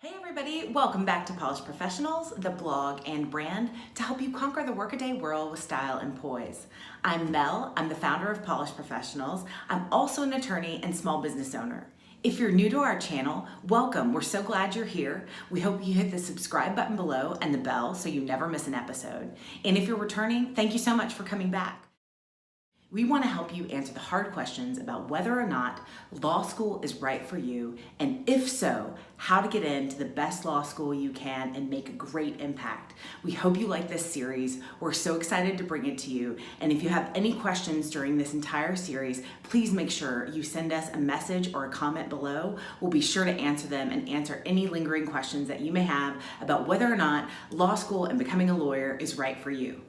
Hey everybody, welcome back to Polished Professionals, the blog and brand to help you conquer the workaday world with style and poise. I'm Mel, I'm the founder of Polished Professionals. I'm also an attorney and small business owner. If you're new to our channel, welcome. We're so glad you're here. We hope you hit the subscribe button below and the bell so you never miss an episode. And if you're returning, thank you so much for coming back. We want to help you answer the hard questions about whether or not law school is right for you, and if so, how to get into the best law school you can and make a great impact. We hope you like this series. We're so excited to bring it to you. And if you have any questions during this entire series, please make sure you send us a message or a comment below. We'll be sure to answer them and answer any lingering questions that you may have about whether or not law school and becoming a lawyer is right for you.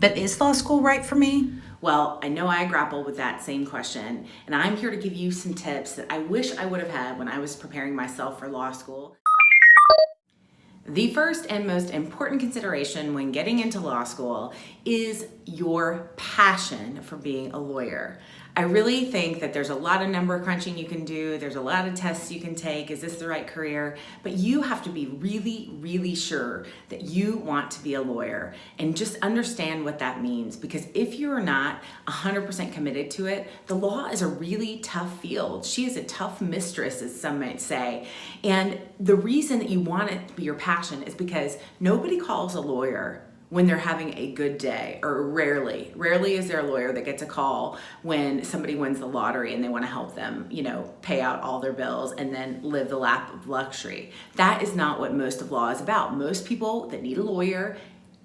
But is law school right for me? Well, I know I grapple with that same question, and I'm here to give you some tips that I wish I would have had when I was preparing myself for law school. The first and most important consideration when getting into law school is your passion for being a lawyer. I really think that there's a lot of number crunching you can do. There's a lot of tests you can take. Is this the right career? But you have to be really, really sure that you want to be a lawyer and just understand what that means. Because if you're not 100% committed to it, the law is a really tough field. She is a tough mistress, as some might say. And the reason that you want it to be your passion is because nobody calls a lawyer when they're having a good day, or rarely is there a lawyer that gets a call when somebody wins the lottery and they want to help them, pay out all their bills and then live the lap of luxury. That is not what most of law is about. Most people that need a lawyer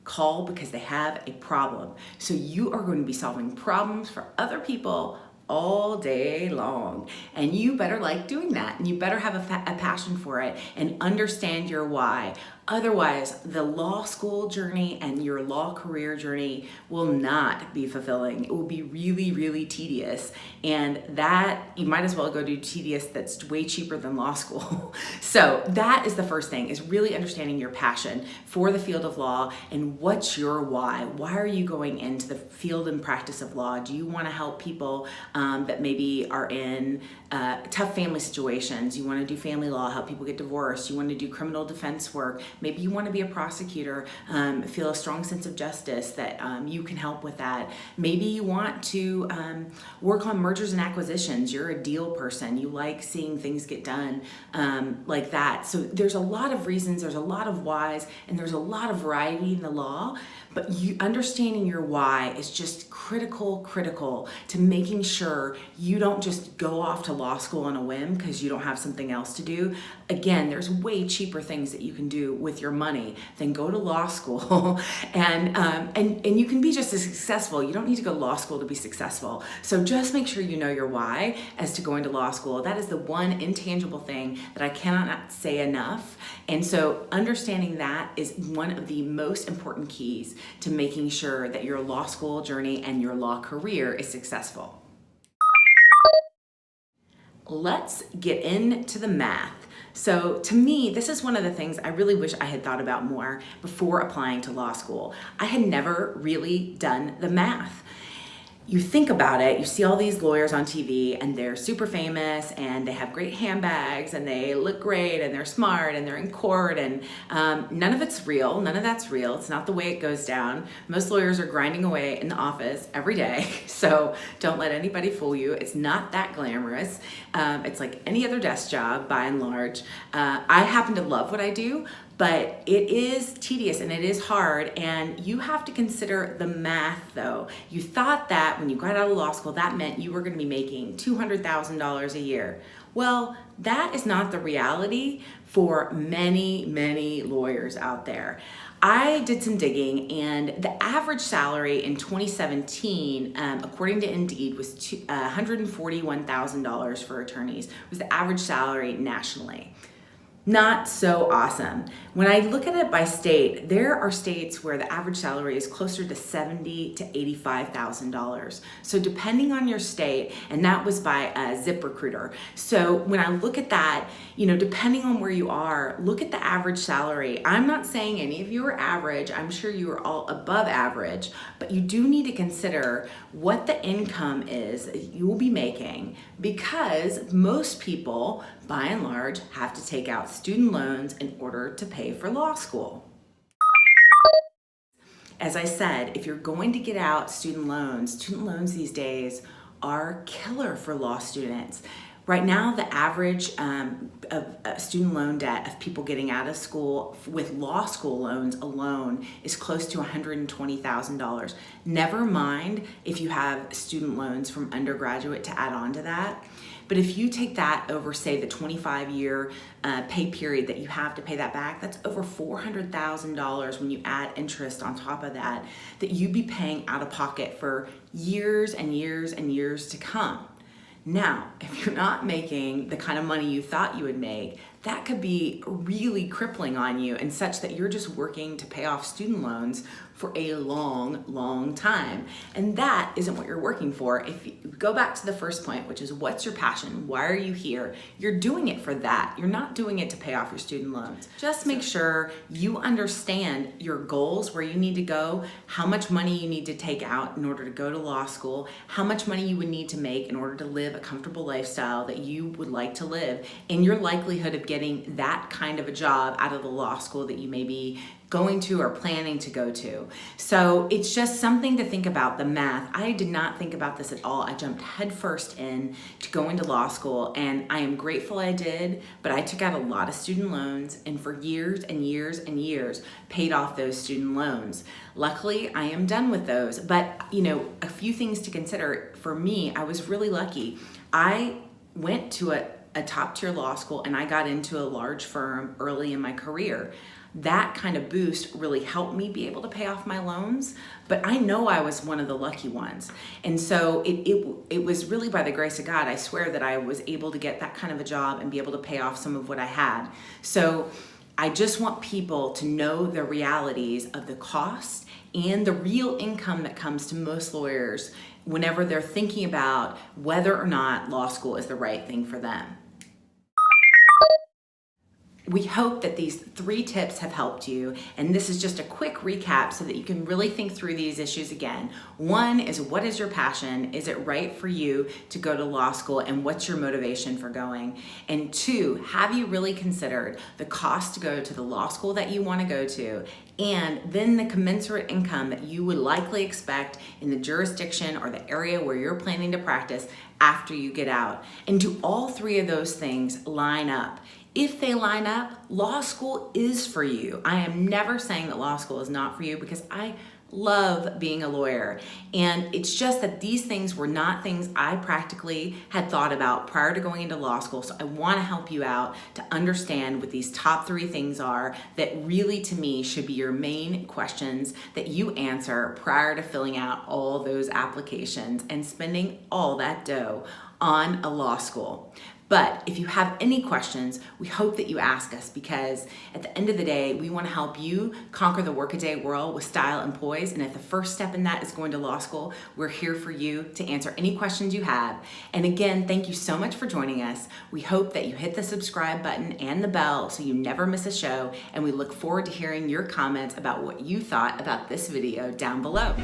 call because they have a problem. So you are going to be solving problems for other people all day long, and you better like doing that, and you better have a passion for it and understand your why. Otherwise, the law school journey and your law career journey will not be fulfilling. It will be really, really tedious, and that you might as well go do tedious that's way cheaper than law school. So that is the first thing, is really understanding your passion for the field of law and what's your why. Why are you going into the field and practice of law? Do you want to help people that maybe are in tough family situations? You want to do family law, help people get divorced. You want to do criminal defense work. Maybe you want to be a prosecutor, feel a strong sense of justice that you can help with that. Maybe you want to work on mergers and acquisitions. You're a deal person. You like seeing things get done like that. So there's a lot of reasons, there's a lot of whys, and there's a lot of variety in the law. But you understanding your why is just critical to making sure you don't just go off to law school on a whim because you don't have something else to do. Again, there's way cheaper things that you can do with your money than go to law school, and you can be just as successful. You don't need to go to law school to be successful. So just make sure you know your why as to going to law school. That is the one intangible thing that I cannot say enough. And so understanding that is one of the most important keys to making sure that your law school journey and your law career is successful. Let's get into the math. So to me, this is one of the things I really wish I had thought about more before applying to law school. I had never really done the math. You think about it, you see all these lawyers on TV and they're super famous and they have great handbags and they look great and they're smart and they're in court, and none of it's real, none of that's real. It's not the way it goes down. Most lawyers are grinding away in the office every day, so don't let anybody fool you. It's not that glamorous. It's like any other desk job by and large. I happen to love what I do, but it is tedious and it is hard, and you have to consider the math though. You thought that when you got out of law school, that meant you were gonna be making $200,000 a year. Well, that is not the reality for many, many lawyers out there. I did some digging, and the average salary in 2017, according to Indeed, was $141,000 for attorneys, was the average salary nationally. Not so awesome. When I look at it by state, there are states where the average salary is closer to $70,000 to $85,000. So depending on your state, and that was by ZipRecruiter. So when I look at that, depending on where you are, look at the average salary. I'm not saying any of you are average. I'm sure you are all above average, but you do need to consider what the income is that you will be making, because most people by and large, have to take out student loans in order to pay for law school. As I said, if you're going to get out student loans these days are killer for law students. Right now, the average of student loan debt of people getting out of school with law school loans alone is close to $120,000. Never mind if you have student loans from undergraduate to add on to that. But if you take that over, say, the 25-year pay period that you have to pay that back, that's over $400,000 when you add interest on top of that you'd be paying out of pocket for years and years and years to come. Now, if you're not making the kind of money you thought you would make, that could be really crippling on you, and such that you're just working to pay off student loans for a long, long time. And that isn't what you're working for. If you go back to the first point, which is what's your passion? Why are you here? You're doing it for that. You're not doing it to pay off your student loans. Just make sure you understand your goals, where you need to go, how much money you need to take out in order to go to law school, how much money you would need to make in order to live a comfortable lifestyle that you would like to live, and your likelihood of getting that kind of a job out of the law school that you may be going to or planning to go to. So it's just something to think about, the math. I did not think about this at all. I jumped headfirst in to go into law school, and I am grateful I did, but I took out a lot of student loans, and for years and years and years paid off those student loans. Luckily, I am done with those, but a few things to consider. For me, I was really lucky. I went to a top tier law school, and I got into a large firm early in my career. That kind of boost really helped me be able to pay off my loans, but I know I was one of the lucky ones. And so it was really by the grace of God, I swear, that I was able to get that kind of a job and be able to pay off some of what I had. So I just want people to know the realities of the cost and the real income that comes to most lawyers whenever they're thinking about whether or not law school is the right thing for them. We hope that these 3 tips have helped you, and this is just a quick recap so that you can really think through these issues again. 1 is, what is your passion? Is it right for you to go to law school, and what's your motivation for going? And 2, have you really considered the cost to go to the law school that you want to go to, and then the commensurate income that you would likely expect in the jurisdiction or the area where you're planning to practice after you get out? And do all 3 of those things line up? If they line up, law school is for you. I am never saying that law school is not for you, because I love being a lawyer. And it's just that these things were not things I practically had thought about prior to going into law school. So I want to help you out to understand what these top 3 things are that really, to me, should be your main questions that you answer prior to filling out all those applications and spending all that dough on a law school. But if you have any questions, we hope that you ask us, because at the end of the day, we want to help you conquer the workaday world with style and poise. And if the first step in that is going to law school, we're here for you to answer any questions you have. And again, thank you so much for joining us. We hope that you hit the subscribe button and the bell so you never miss a show. And we look forward to hearing your comments about what you thought about this video down below.